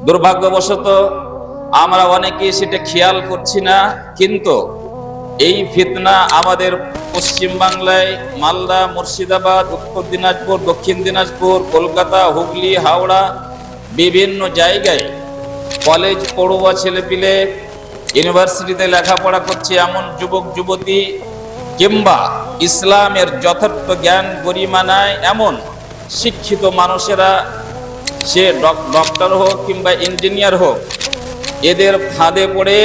দুর্ভাগ্যবশত আমরা অনেকেই সেটা খেয়াল করছি না, কিন্তু এই ফিতনা আমাদের পশ্চিম বাংলায়, মালদা, মুর্শিদাবাদ, উত্তর দিনাজপুর, দক্ষিণ দিনাজপুর, কলকাতা, হুগলি, হাওড়া, বিভিন্ন জায়গায় কলেজ পড়ুয়া ছেলেপিলে, ইউনিভার্সিটিতে লেখাপড়া করছে এমন যুবক যুবতী, কিংবা ইসলামের যথার্থ জ্ঞান গরিমা নাই এমন শিক্ষিত মানুষেরা, সে ডক্টর হোক কিংবা ইঞ্জিনিয়ার হোক, এদের ফাঁদে পড়ে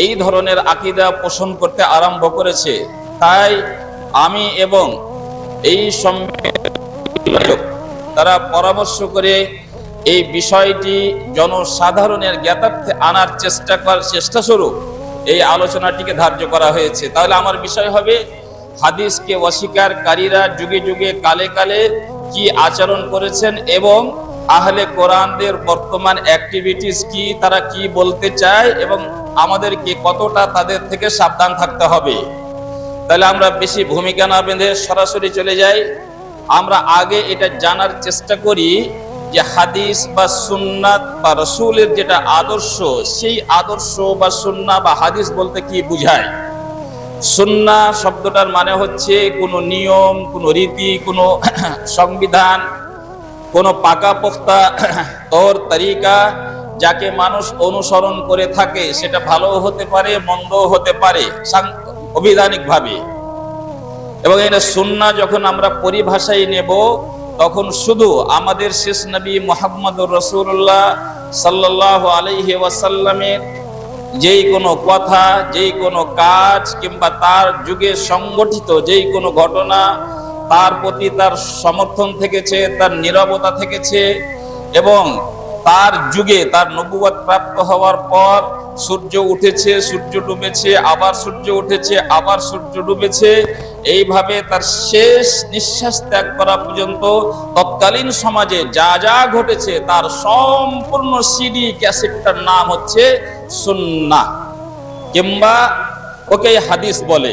এই ধরনের আকীদা পোষণ করতে আরম্ভ করেছে। তাই আমি এবং এই সম্মেলন তারা পরামর্শ করে এই বিষয়টি জনসাধারণের জ্ঞাতার্থে আনার চেষ্টা স্বরূপ এই আলোচনাটিকে ধার্য করা হয়েছে। তাহলে আমার বিষয় হবে হাদিসকে অস্বীকারীরা যুগে যুগে কালে কালে কি আচরণ করেছেন এবং আহলে কোরআনদের বর্তমান অ্যাক্টিভিটিস কি, তারা কি বলতে চায় এবং আমাদেরকে কতটা তাদের থেকে সাবধান থাকতে হবে। তাহলে আমরা বেশি ভূমিকা না বেঁধে সরাসরি চলে যাই। আমরা আগে এটা জানার চেষ্টা করি যে হাদিস বা সুন্নাত বা রাসূলের যেটা আদর্শ, সেই আদর্শ বা সুন্নাহ বা হাদিস বলতে কি বোঝায়। সুন্নাহ শব্দটার মানে হচ্ছে কোনো নিয়ম, কোনো রীতি, কোনো সংবিধান, কোনো পাকাপোক্তা তৌর তরিকা যাকে মানুষ অনুসরণ করে থাকে, সেটা ভালো হতে পারে, মন্দ হতে পারে অভিধানিকভাবে। এবং এটা সুন্নাহ যখন আমরা পরিভাষায় নেব, তখন শুধু আমাদের শেষ নবী মুহাম্মদুর রাসূলুল্লাহ সাল্লাল্লাহু আলাইহি ওয়াসাল্লামের যেই কোনো কথা, যেই কোনো কাজ কিংবা তার যুগে সংগঠিত যেই কোনো ঘটনা, তার প্রতি তার সমর্থন থেকেছে, তার নীরবতা থেকেছে, এবং তার যুগে তার নবুয়ত প্রাপ্ত হওয়ার পর সূর্য উঠেছে, সূর্য ডুবেছে, আবার সূর্য উঠেছে, আবার সূর্য ডুবেছে, এইভাবে তার শেষ নিঃশ্বাস ত্যাগ করা পর্যন্ত তৎকালীন সমাজে যা যা ঘটেছে তার সম্পূর্ণ সিডি ক্যাসেটটার নাম হচ্ছে সুন্নাহ, কিংবা ওকে হাদিস বলে।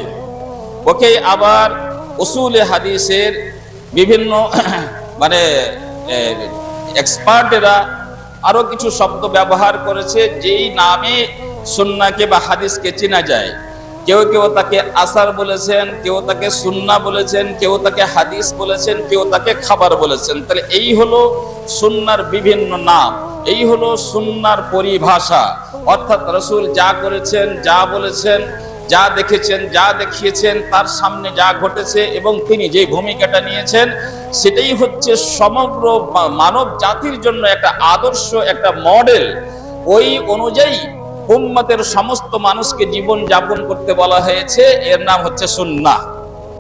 ওকে আবার উসুলে হাদিসের বিভিন্ন মানে এক্সপার্টেরা আরো কিছু শব্দ ব্যবহার করেছে, যেই নামে সুন্নাহকে বা হাদিসকে চেনা যায়। কেউ কেউ তাকে আসার বলেছেন, কেউ তাকে সুন্নাহ বলেছেন, কেউ তাকে হাদিস বলেছেন, কেউ তাকে খাবার বলেছেন। তাহলে এই হলো সুন্নাহর বিভিন্ন নাম, এই হলো সুন্নাহর পরিভাষা। অর্থাৎ রাসূল যা করেছেন, যা বলেছেন, যা দেখেছেন, যা দেখিয়েছেন, তার সামনে যা ঘটেছে এবং তিনি যে ভূমিকাটা নিয়েছেন, সেটাই হচ্ছে সমগ্র মানব জাতির জন্য একটা আদর্শ, একটা মডেল। ওই অনুযায়ী উম্মতের সমস্ত মানুষকে জীবন যাপন করতে বলা হয়েছে, এর নাম হচ্ছে সুন্নাহ।